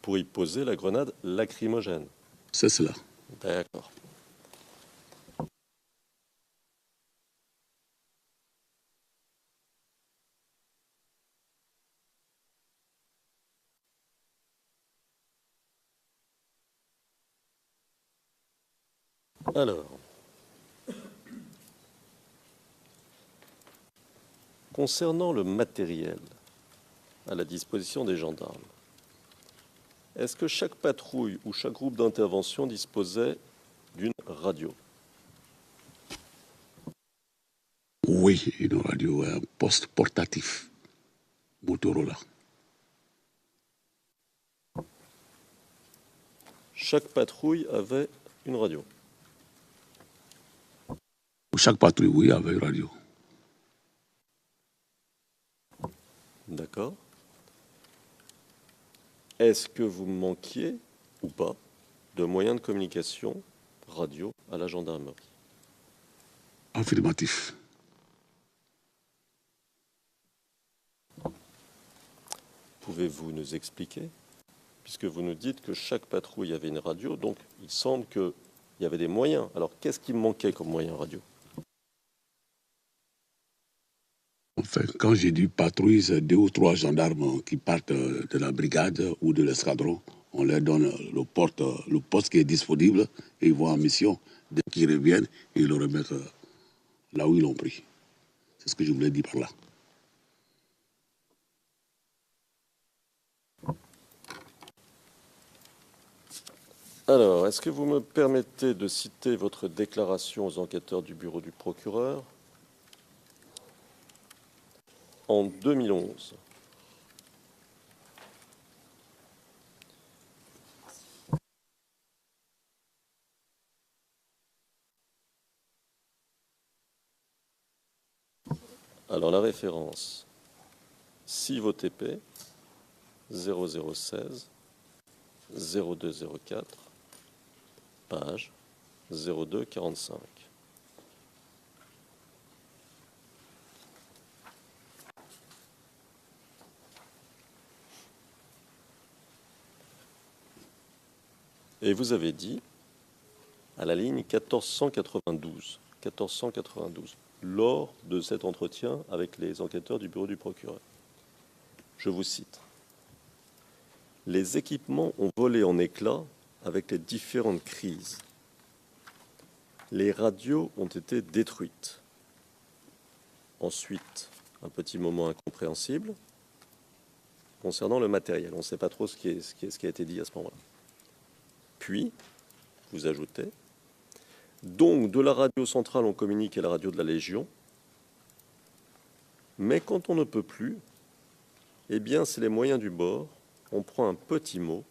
pour y poser la grenade lacrymogène. C'est cela. D'accord. Alors, concernant le matériel à la disposition des gendarmes, est-ce que chaque patrouille ou chaque groupe d'intervention disposait d'une radio? Oui, une radio, un poste portatif, Motorola. Chaque patrouille avait une radio. Chaque patrouille, oui, avait une radio. D'accord. Est-ce que vous manquiez ou pas de moyens de communication radio à la gendarmerie? Affirmatif. Pouvez-vous nous expliquer? Puisque vous nous dites que chaque patrouille avait une radio, donc il semble qu'il y avait des moyens. Alors qu'est-ce qui manquait comme moyen radio? Enfin, quand j'ai dit patrouille, c'est 2 ou 3 gendarmes qui partent de la brigade ou de l'escadron. On leur donne le poste qui est disponible et ils vont en mission. Dès qu'ils reviennent, ils le remettent là où ils l'ont pris. C'est ce que je voulais dire par là. Alors, est-ce que vous me permettez de citer votre déclaration aux enquêteurs du bureau du procureur en 2011? Alors, la référence CIVOTP 0016 0204 page 0245. Et vous avez dit à la ligne 1492, lors de cet entretien avec les enquêteurs du bureau du procureur. Je vous cite. Les équipements ont volé en éclats avec les différentes crises. Les radios ont été détruites. Ensuite, un petit moment incompréhensible concernant le matériel. On ne sait pas trop ce qui a été dit à ce moment-là. Puis, vous ajoutez, donc de la radio centrale, on communique à la radio de la Légion, mais quand on ne peut plus, eh bien, c'est les moyens du bord. On prend un petit mot,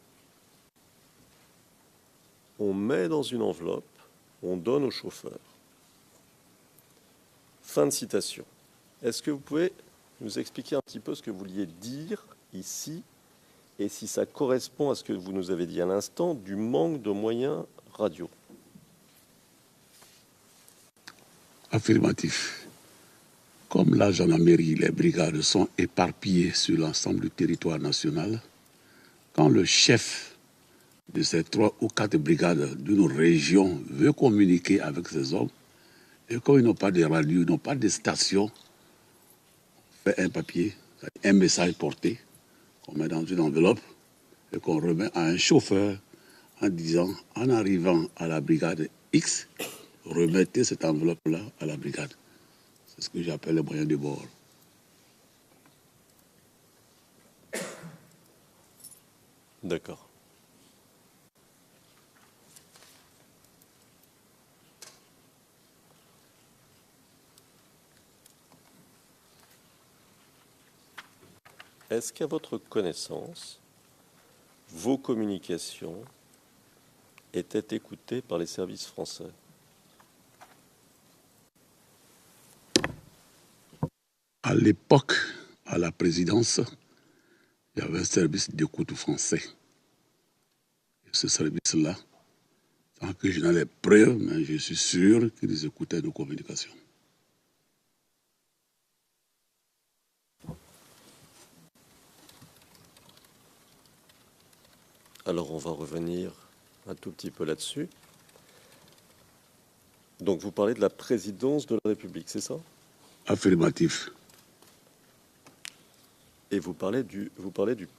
on met dans une enveloppe, on donne au chauffeur. Fin de citation. Est-ce que vous pouvez nous expliquer un petit peu ce que vous vouliez dire ici et si ça correspond à ce que vous nous avez dit à l'instant du manque de moyens radio? Affirmatif. Comme la gendarmerie, les brigades sont éparpillées sur l'ensemble du territoire national, quand le chef de ces 3 ou 4 brigades d'une région veut communiquer avec ses hommes, et comme ils n'ont pas de radio, ils n'ont pas de station, on fait un papier, un message porté, qu'on met dans une enveloppe et qu'on remet à un chauffeur en disant, en arrivant à la brigade X, remettez cette enveloppe-là à la brigade. C'est ce que j'appelle les moyens de bord. D'accord. Est-ce qu'à votre connaissance, vos communications étaient écoutées par les services français? À l'époque, à la présidence, il y avait un service d'écoute français. Et ce service-là, tant que je n'ai les preuves, mais je suis sûr qu'ils écoutaient nos communications. Alors on va revenir un tout petit peu là-dessus. Donc vous parlez de la présidence de la République, c'est ça? Affirmatif. Et vous parlez du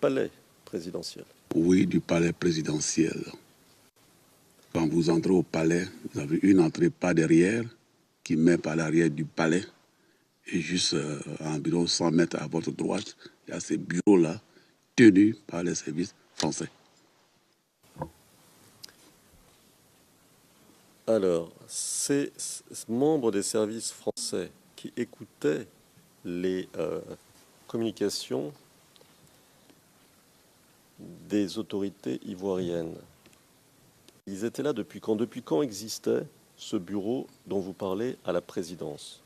palais présidentiel. Oui, du palais présidentiel. Quand vous entrez au palais, vous avez une entrée par derrière qui met par l'arrière du palais. Et juste à environ 100 mètres à votre droite, il y a ces bureaux-là tenus par les services français. Alors, ces membres des services français qui écoutaient les communications des autorités ivoiriennes, ils étaient là depuis quand? Depuis quand existait ce bureau dont vous parlez à la présidence,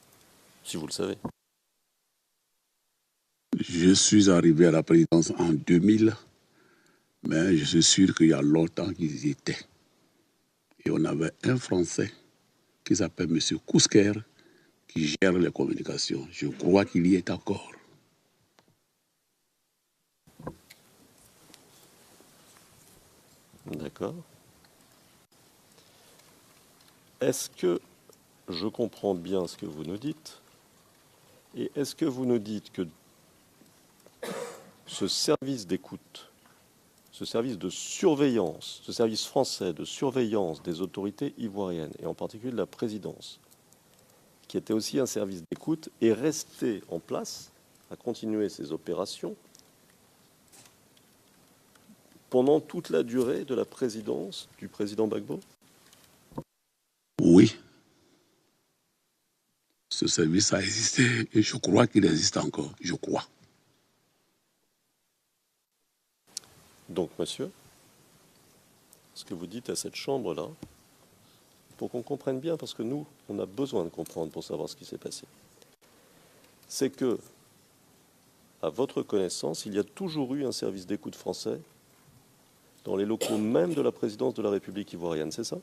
si vous le savez? Je suis arrivé à la présidence en 2000, mais je suis sûr qu'il y a longtemps qu'ils y étaient. Et on avait un Français qui s'appelle M. Kousker qui gère les communications. Je crois qu'il y est encore. D'accord. Est-ce que je comprends bien ce que vous nous dites? Et est-ce que vous nous dites que ce service d'écoute, ce service de surveillance, ce service français de surveillance des autorités ivoiriennes, et en particulier de la présidence, qui était aussi un service d'écoute, est resté en place, à continuer ses opérations, pendant toute la durée de la présidence du président Gbagbo? Oui. Ce service a existé et je crois qu'il existe encore. Je crois. Donc, monsieur, ce que vous dites à cette chambre-là, pour qu'on comprenne bien, parce que nous, on a besoin de comprendre pour savoir ce qui s'est passé, c'est que, à votre connaissance, il y a toujours eu un service d'écoute français dans les locaux même de la présidence de la République ivoirienne, c'est ça?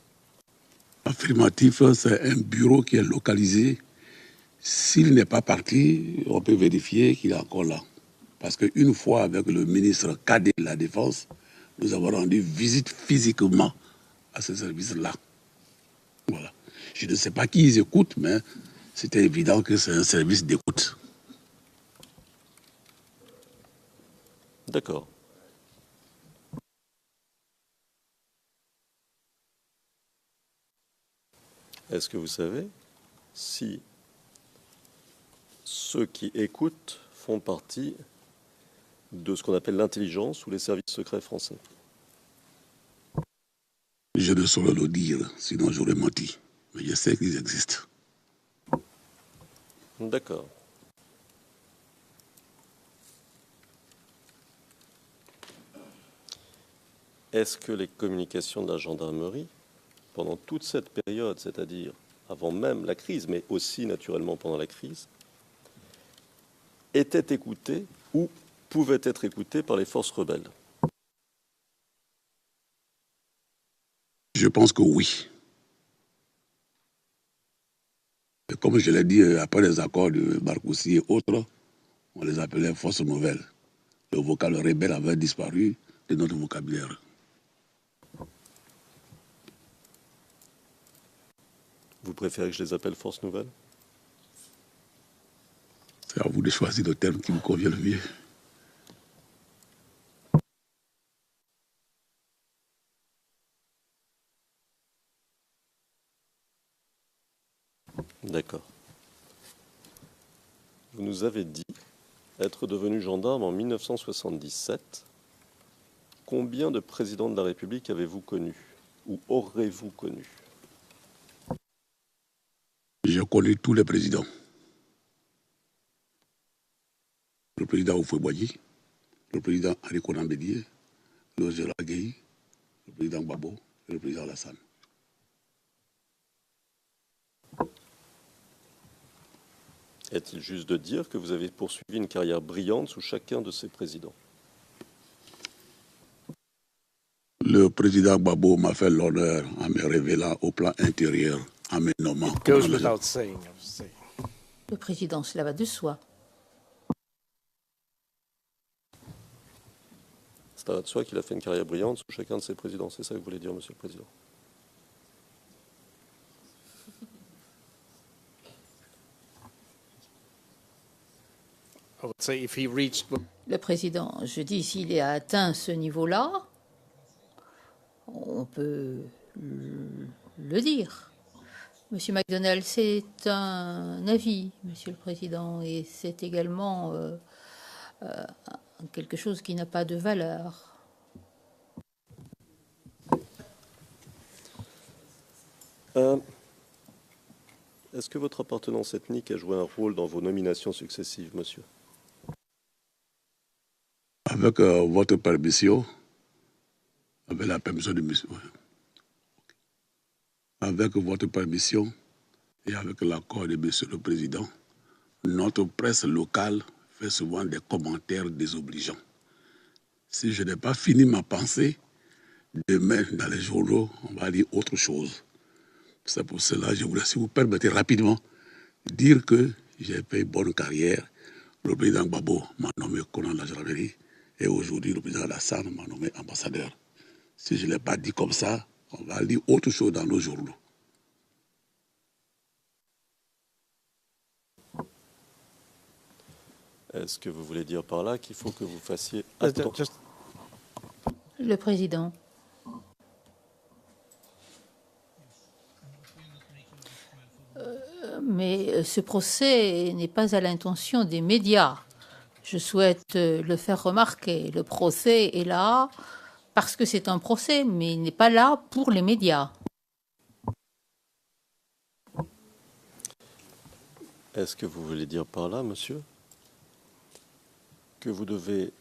Affirmatif, c'est un bureau qui est localisé. S'il n'est pas parti, on peut vérifier qu'il est encore là. Parce qu'une fois, avec le ministre cadet de la Défense, nous avons rendu visite physiquement à ce service-là. Voilà. Je ne sais pas qui ils écoutent, mais c'était évident que c'est un service d'écoute. D'accord. Est-ce que vous savez si ceux qui écoutent font partie de ce qu'on appelle l'intelligence ou les services secrets français? Je ne saurais le dire, sinon j'aurais menti. Mais je sais qu'ils existent. D'accord. Est-ce que les communications de la gendarmerie, pendant toute cette période, c'est-à-dire avant même la crise, mais aussi naturellement pendant la crise, étaient écoutées ou pouvaient être écoutées par les forces rebelles? Je pense que oui. Et comme je l'ai dit, après les accords de Marcoussis et autres, on les appelait forces nouvelles. Le vocal rebelle avait disparu de notre vocabulaire. Vous préférez que je les appelle forces nouvelles? C'est à vous de choisir le terme qui vous convient le mieux. D'accord. Vous nous avez dit être devenu gendarme en 1977. Combien de présidents de la République avez-vous connu ou aurez-vous connu? J'ai connu tous les présidents. Le président Houphouët-Boigny, le président Henri Konan Bédié, le Gérard Gueye, le président Gbagbo et le président Alassane. Est-il juste de dire que vous avez poursuivi une carrière brillante sous chacun de ces présidents? Le président Gbagbo m'a fait l'honneur en me révélant au plan intérieur, en me nommant. Le président, cela va de soi. ça va de soi qu'il a fait une carrière brillante sous chacun de ses présidents. C'est ça que vous voulez dire, Monsieur le Président? Le président, je dis, s'il a atteint ce niveau-là, on peut le dire. Monsieur McDonald, c'est un avis, Monsieur le Président, et c'est également quelque chose qui n'a pas de valeur. Est-ce que votre appartenance ethnique a joué un rôle dans vos nominations successives, monsieur? Avec votre permission, avec la permission de monsieur, avec votre permission et avec l'accord de monsieur le Président, notre presse locale fait souvent des commentaires désobligeants. Si je n'ai pas fini ma pensée, demain, dans les journaux, on va dire autre chose. C'est pour cela que je voudrais, si vous permettez rapidement, dire que j'ai fait une bonne carrière. Le président Gbagbo m'a nommé colonel de la gendarmerie et aujourd'hui, le président Alassane m'a nommé ambassadeur. Si je ne l'ai pas dit comme ça, on va dire autre chose dans nos journaux. Est-ce que vous voulez dire par là qu'il faut que vous fassiez... Le président. Mais ce procès n'est pas à l'intention des médias. Je souhaite le faire remarquer. Le procès est là parce que c'est un procès, mais il n'est pas là pour les médias. Est-ce que vous voulez dire par là, monsieur, que vous devez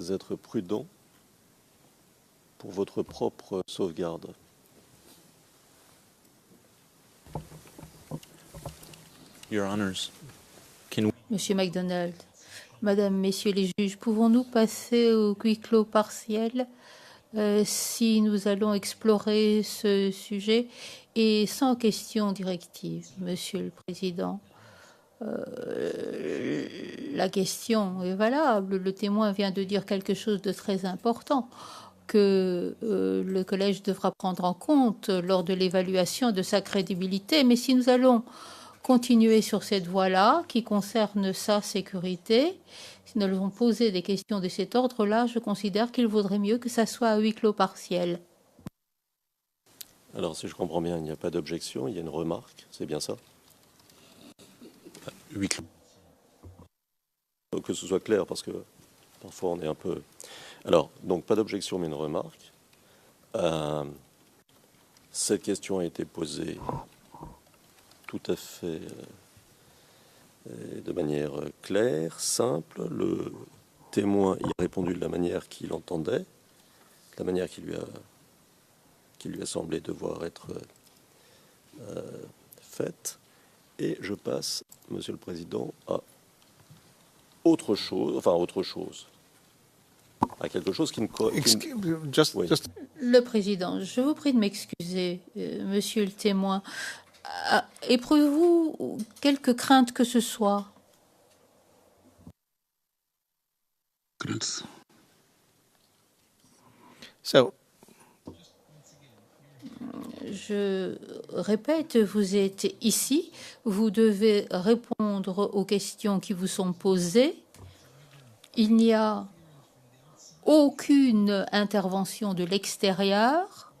être prudent pour votre propre sauvegarde? Your Honors, Monsieur McDonald, Madame, Messieurs les juges, pouvons-nous passer au huis clos partiel si nous allons explorer ce sujet et sans question directive, Monsieur le Président? La question est valable. Le témoin vient de dire quelque chose de très important que le collège devra prendre en compte lors de l'évaluation de sa crédibilité. Mais si nous allons continuer sur cette voie-là, qui concerne sa sécurité, si nous allons poser des questions de cet ordre-là, je considère qu'il vaudrait mieux que ça soit à huis clos partiel. Alors, si je comprends bien, il n'y a pas d'objection, il y a une remarque, c'est bien ça? huis clos. Que ce soit clair, parce que parfois on est un peu... Alors, donc pas d'objection, mais une remarque. Cette question a été posée tout à fait de manière claire, simple. Le témoin y a répondu de la manière qu'il entendait, de la manière qui lui a semblé devoir être faite. Et je passe, Monsieur le Président, à autre chose, à quelque chose qui me... Oui. Le Président, je vous prie de m'excuser, Monsieur le témoin. Éprouvez-vous quelque crainte que ce soit? Crainte. Je répète, vous êtes ici, vous devez répondre aux questions qui vous sont posées. Il n'y a aucune intervention de l'extérieur.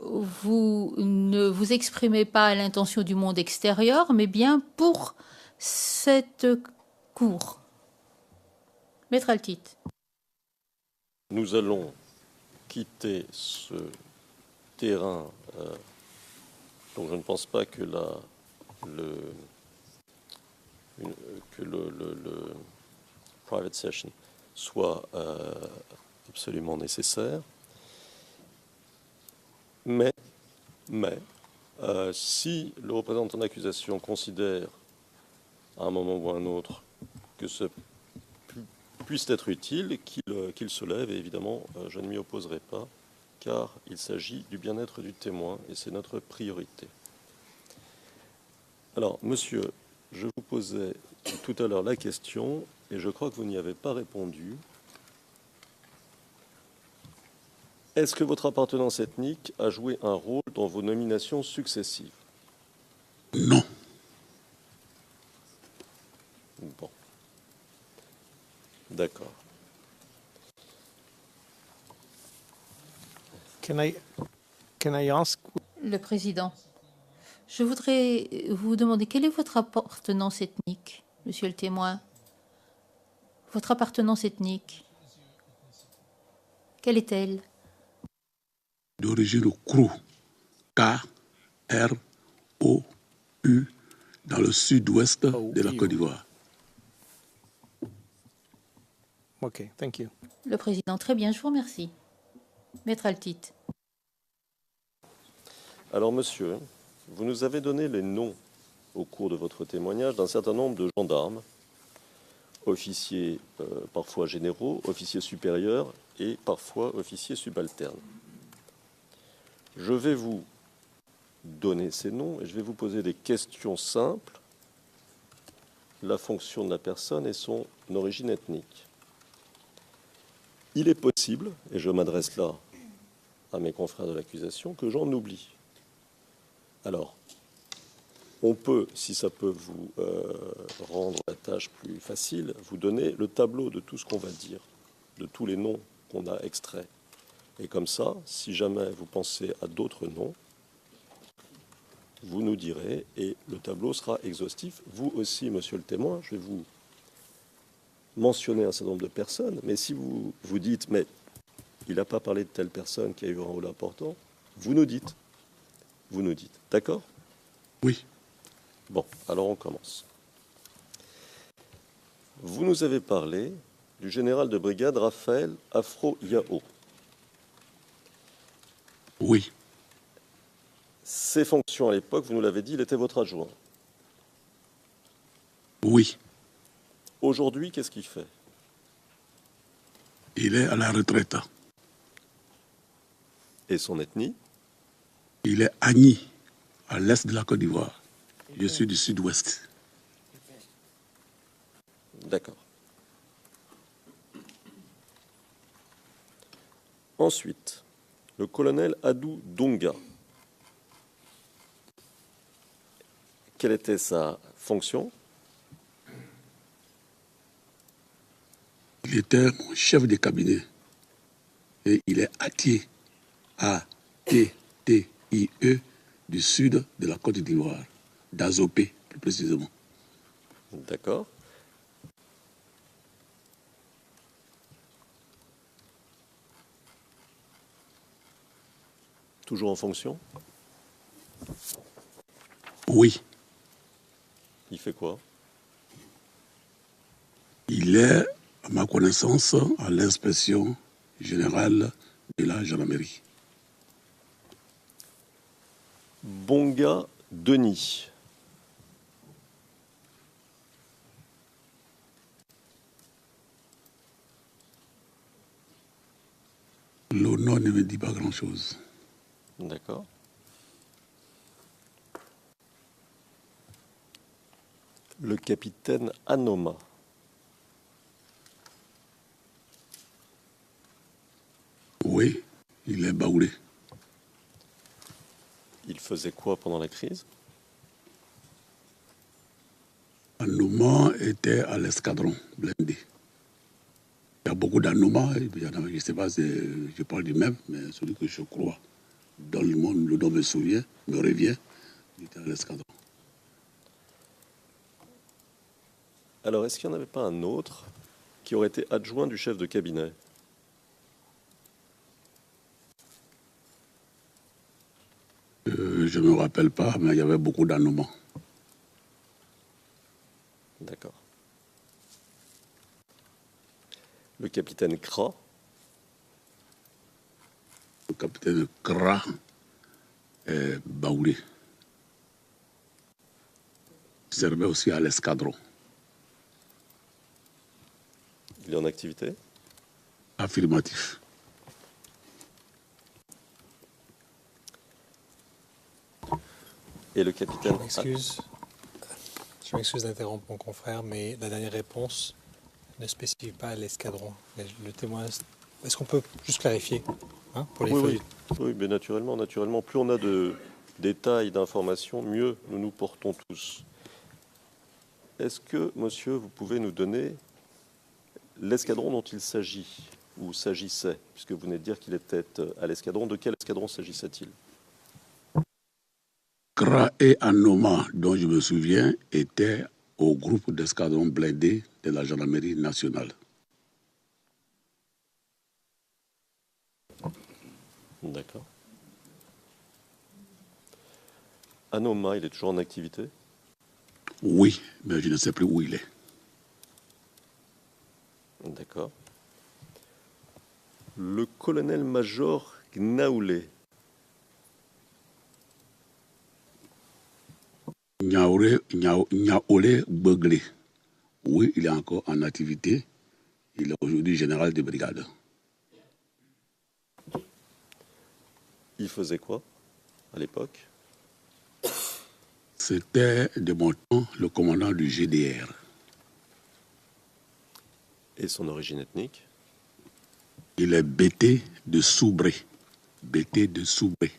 Vous ne vous exprimez pas à l'intention du monde extérieur, mais bien pour cette cour. Maître Altit. Nous allons quitter ce terrain, donc je ne pense pas que le private session soit absolument nécessaire. Mais si le représentant d'accusation considère à un moment ou à un autre que ce puisse être utile, qu'il se lève, et évidemment, je ne m'y opposerai pas, car il s'agit du bien-être du témoin, et c'est notre priorité. Alors, monsieur, je vous posais tout à l'heure la question, et je crois que vous n'y avez pas répondu. Est-ce que votre appartenance ethnique a joué un rôle dans vos nominations successives? Non. Bon. D'accord. Can I ask? Le président, je voudrais vous demander quelle est votre appartenance ethnique, monsieur le témoin? Votre appartenance ethnique, quelle est-elle? D'origine Krou, K-R-O-U, dans le sud-ouest de la Côte d'Ivoire. OK, thank you. Le président, très bien, je vous remercie. Maître Altit. Alors, monsieur, vous nous avez donné les noms au cours de votre témoignage d'un certain nombre de gendarmes, officiers parfois généraux, officiers supérieurs et parfois officiers subalternes. Je vais vous donner ces noms et je vais vous poser des questions simples, la fonction de la personne et son origine ethnique. Il est possible, et je m'adresse là à mes confrères de l'accusation, que j'en oublie. Alors, on peut, si ça peut vous rendre la tâche plus facile, vous donner le tableau de tout ce qu'on va dire, de tous les noms qu'on a extraits. Et comme ça, si jamais vous pensez à d'autres noms, vous nous direz et le tableau sera exhaustif. Vous aussi, monsieur le témoin, je vais vous mentionner un certain nombre de personnes, mais si vous vous dites, mais il n'a pas parlé de telle personne qui a eu un rôle important, vous nous dites. Vous nous dites. D'accord? Oui. Bon, alors on commence. Vous nous avez parlé du général de brigade Raphaël Afro-Yao. Oui. Ses fonctions à l'époque, vous nous l'avez dit, il était votre adjoint. Oui. Aujourd'hui, qu'est-ce qu'il fait? Il est à la retraite. Et son ethnie? Il est Agni, à l'est de la Côte d'Ivoire. Je suis du sud-ouest. D'accord. Ensuite, le colonel Adou Donga. Quelle était sa fonction? Il était mon chef de cabinet. Et il est Atié, A-T-T-I-E, du sud de la Côte d'Ivoire, d'Azopé, plus précisément. D'accord. Toujours en fonction? Oui. Il fait quoi? Il est, à ma connaissance, à l'inspection générale de la gendarmerie. Bonga Denis. Le nom ne me dit pas grand-chose. D'accord. Le capitaine Anoma. Oui, il est baoulé. Il faisait quoi pendant la crise? Anoma était à l'escadron blindé. Il y a beaucoup d'Anoma, je ne sais pas si je parle du même, mais celui que je crois, dans le monde, le nom me revient, il était à l'escadron. Alors, est-ce qu'il n'y en avait pas un autre qui aurait été adjoint du chef de cabinet? Je ne me rappelle pas, mais il y avait beaucoup d'Anoma. D'accord. Le capitaine Kra. Le capitaine Kra est baoulé. Il servait aussi à l'escadron. Il est en activité? Affirmatif. Et le capitaine... Je m'excuse d'interrompre mon confrère, mais la dernière réponse ne spécifie pas l'escadron. Le témoin Est-ce qu'on peut juste clarifier pour les Oui, feuilles? oui, mais naturellement, plus on a de détails, d'informations, mieux nous nous portons tous. Est-ce que, monsieur, vous pouvez nous donner l'escadron dont il s'agit, ou s'agissait, puisque vous venez de dire qu'il était à l'escadron. De quel escadron s'agissait-il? Kra et Anoma, dont je me souviens, étaient au groupe d'escadrons blindés de la gendarmerie nationale. D'accord. Anoma, il est toujours en activité? Oui, mais je ne sais plus où il est. D'accord. Le colonel-major Gnaoulé. Nyaolé Beglé. Oui, il est encore en activité. Il est aujourd'hui général de brigade. Il faisait quoi à l'époque? C'était de mon temps le commandant du GDR. Et son origine ethnique? Il est BT de Soubré. BT de Soubré.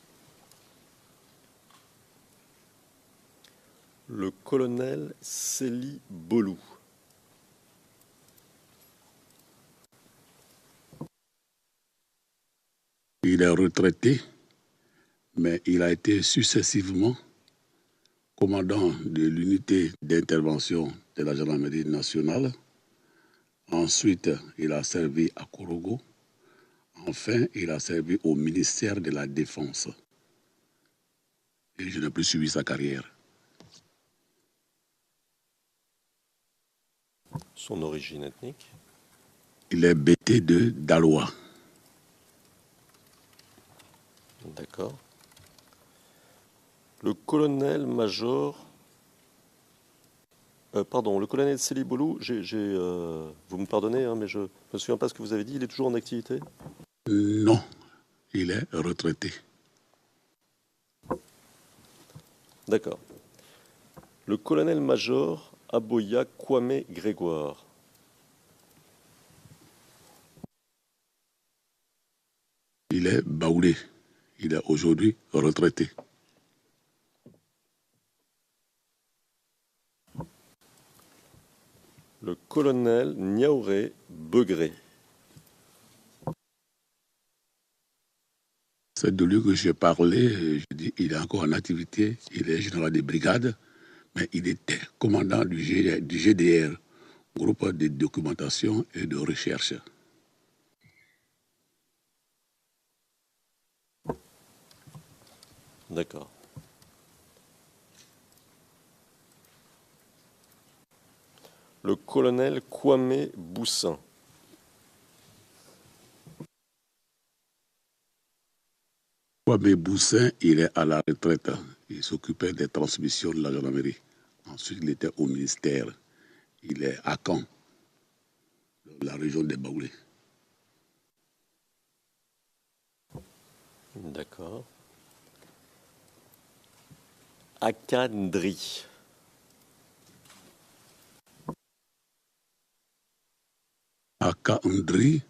Le colonel Célie Bolou. Il est retraité, mais il a été successivement commandant de l'unité d'intervention de la gendarmerie nationale. Ensuite, il a servi à Korogo. Enfin, il a servi au ministère de la Défense. Et je n'ai plus suivi sa carrière. Son origine ethnique? Il est BT de Dalois. D'accord. Le colonel-major... le colonel Célie Bolou, vous me pardonnez, mais je ne me souviens pas ce que vous avez dit, il est toujours en activité? Non, il est retraité. D'accord. Le colonel-major Aboya Kwame Grégoire. Il est baoulé. Il est aujourd'hui retraité. Le colonel Niaouré Begré. C'est de lui que j'ai parlé. Je dis, il est encore en activité. Il est général de brigade, mais il était commandant du GDR, groupe de documentation et de recherche. D'accord. Le colonel Kwame Boussin. Kwame Boussin, il est à la retraite. Il s'occupait des transmissions de la gendarmerie. Ensuite, il était au ministère. Il est à Caen, dans la région des Baoulés. D'accord. Akandri. Akandri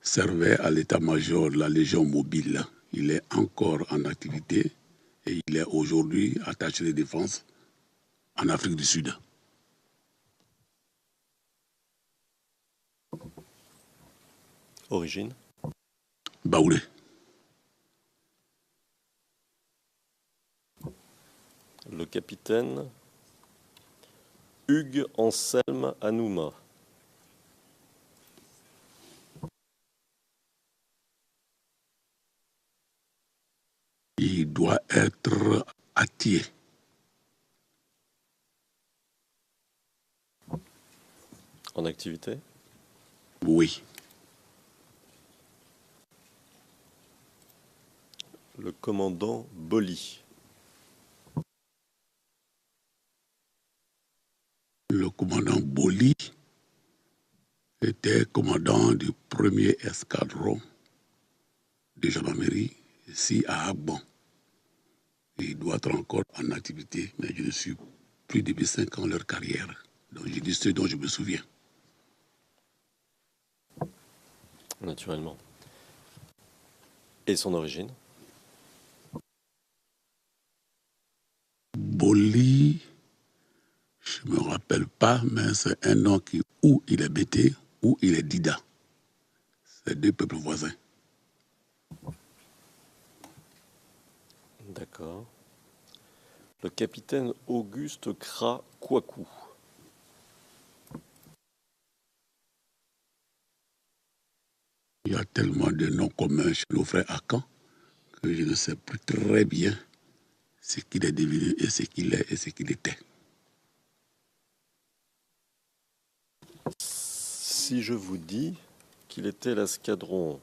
servait à l'état-major de la Légion mobile. Il est encore en activité et il est aujourd'hui attaché de défense en Afrique du Sud. Origine? Baoulé. Le capitaine Hugues Anselme Anouma. Il doit être Atié. En activité? Oui. Le commandant Boli. Le commandant Boli était commandant du premier escadron de gendarmerie ici à Agbon. Il doit être encore en activité, mais je ne suis plus depuis 5 ans leur carrière. Donc je dis ce dont je me souviens. naturellement. Et son origine? Boli, je ne me rappelle pas, mais c'est un nom qui, ou il est Bété, ou il est Dida. C'est deux peuples voisins. D'accord. Le capitaine Auguste Kra Kouakou. Il y a tellement de noms communs chez nos frères Akan que je ne sais plus très bien ce qu'il est devenu et ce qu'il est et ce qu'il était. Si je vous dis qu'il était l'escadron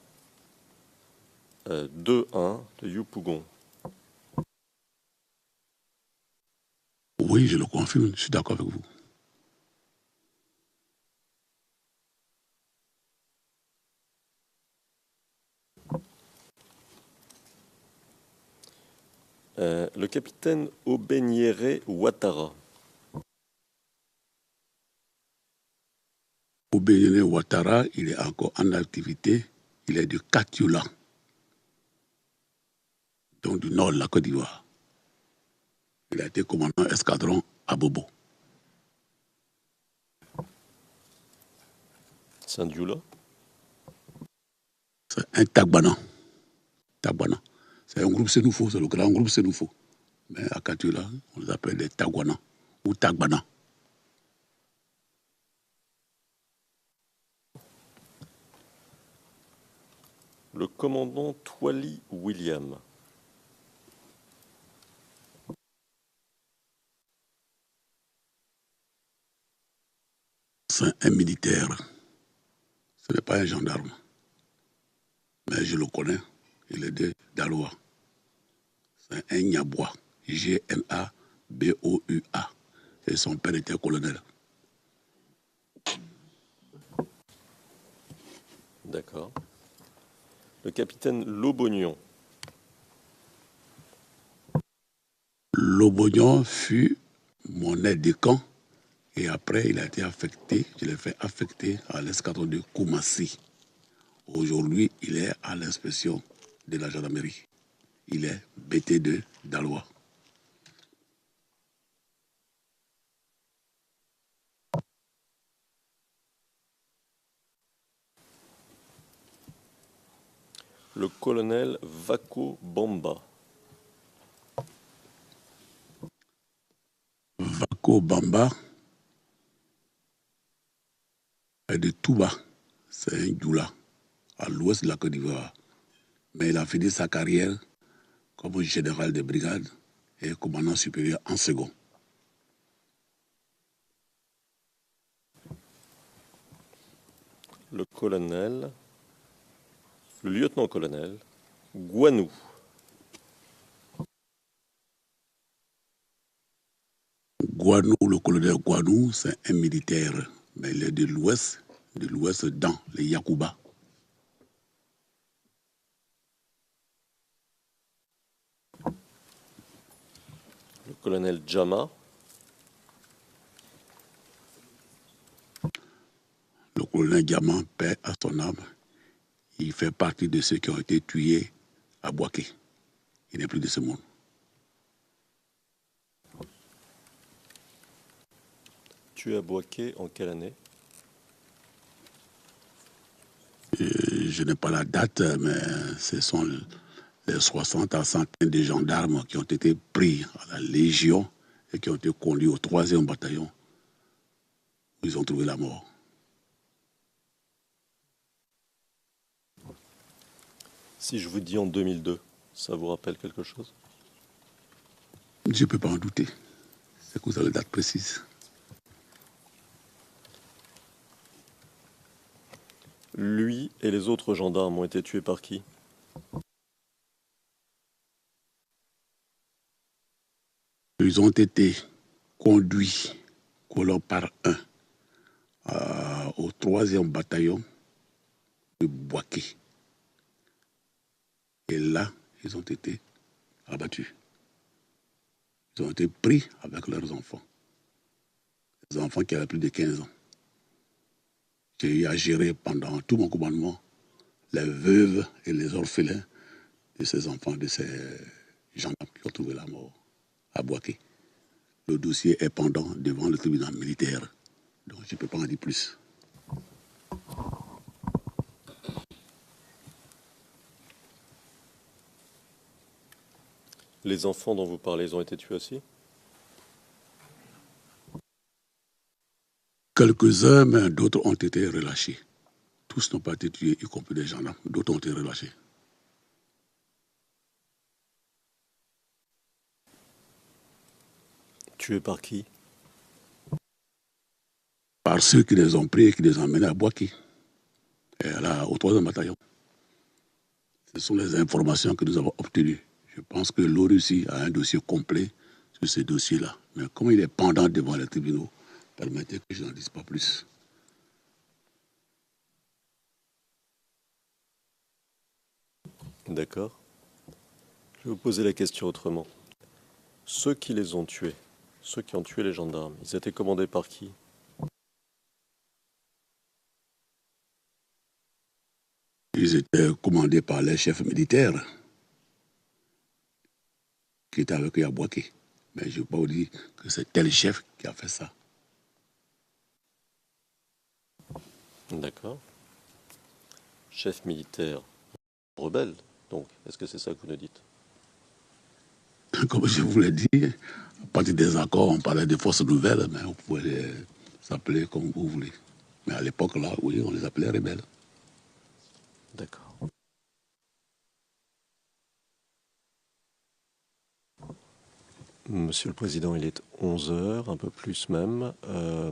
2-1 de Yopougon. Oui, je le confirme, je suis d'accord avec vous. Le capitaine Obeniere Ouattara. Obéyene Ouattara, il est encore en activité. Il est de Katiula, donc du nord de la Côte d'Ivoire. Il a été commandant escadron à Bobo. Saint-Dioula. C'est un Tagbana. Tagbana. C'est un groupe Sénoufo, c'est le grand groupe Sénoufo. Mais à Katiula, on les appelle des Tagwana ou Tagbana. Le commandant Twali William. C'est un militaire. Ce n'est pas un gendarme. Mais je le connais. Il est de Daloa. C'est un Gnabois. Gnaboua. Et son père était colonel. D'accord. Le capitaine Lobognon. Lobognon fut mon aide de camp et après il a été affecté, je l'ai fait affecter à l'escadron de Koumassi. Aujourd'hui, il est à l'inspection de la gendarmerie. Il est BT2 Dalois. Le colonel Vako Bamba. Vako Bamba est de Touba. C'est un Djoula, à l'ouest de la Côte d'Ivoire. Mais il a fini sa carrière comme général de brigade et commandant supérieur en second. Le colonel, le lieutenant-colonel Gouanou. Gouanou, le colonel Gouanou, c'est un militaire, mais il est de l'ouest dans les Yakuba. Le colonel Djama. Le colonel Diamant, paix à son âme, il fait partie de ceux qui ont été tués à Boaké. Il n'est plus de ce monde. Tué à Boaké en quelle année? Je n'ai pas la date, mais ce sont les 60 à 100 de gendarmes qui ont été pris à la Légion et qui ont été conduits au 3e bataillon où ils ont trouvé la mort. Si je vous dis en 2002, ça vous rappelle quelque chose? Je ne peux pas en douter. C'est que vous avez la date précise. Lui et les autres gendarmes ont été tués par qui? Ils ont été conduits, colon par un, au 3e bataillon de Boaké. Et là, ils ont été abattus. Ils ont été pris avec leurs enfants. Les enfants qui avaient plus de 15 ans. J'ai eu à gérer pendant tout mon commandement les veuves et les orphelins de ces enfants, de ces gendarmes qui ont trouvé la mort à Boaké. Le dossier est pendant devant le tribunal militaire, donc je ne peux pas en dire plus. Les enfants dont vous parlez, ils ont été tués aussi? Quelques-uns, mais d'autres ont été relâchés. Tous n'ont pas été tués, y compris des gendarmes. D'autres ont été relâchés. Tués par qui? Par ceux qui les ont pris et qui les ont emmenés à Boaké, au 3e bataillon. Ce sont les informations que nous avons obtenues. Je pense que l'ORUSI a un dossier complet sur ces dossiers-là. Mais comme il est pendant devant les tribunaux, permettez que je n'en dise pas plus. D'accord. Je vais vous poser la question autrement. Ceux qui les ont tués, ceux qui ont tué les gendarmes, ils étaient commandés par qui? Ils étaient commandés par les chefs militaires qui étaient avec eux à Boaké. Mais je ne vais pas vous dire que c'est tel chef qui a fait ça. D'accord. Chef militaire rebelle, donc. Est-ce que c'est ça que vous nous dites? Comme je vous l'ai dit, à partir des accords, on parlait de forces nouvelles, mais vous pouvez les appeler comme vous voulez. Mais à l'époque, là, oui, on les appelait rebelles. D'accord. Monsieur le Président, il est 11 heures, un peu plus même.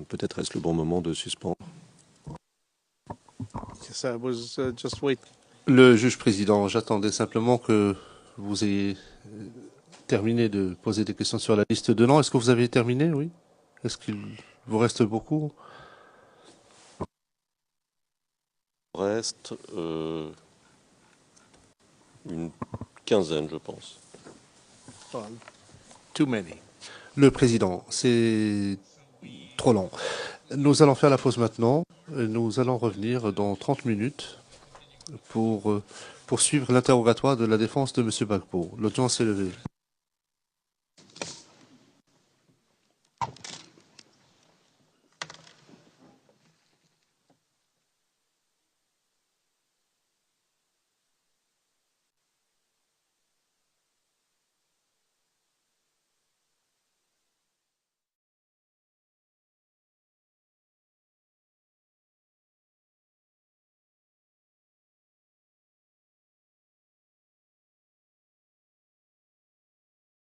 Peut-être est-ce le bon moment de suspendre? Yes, I was just wait. Le juge président, j'attendais simplement que vous ayez terminé de poser des questions sur la liste de noms. Est-ce que vous avez terminé, oui? Est-ce qu'il vous reste beaucoup? Il reste une quinzaine, je pense. Too many. Le président, c'est trop long. Nous allons faire la pause maintenant. Nous allons revenir dans 30 minutes pour poursuivre l'interrogatoire de la défense de M. Gbagbo. L'audience est levée.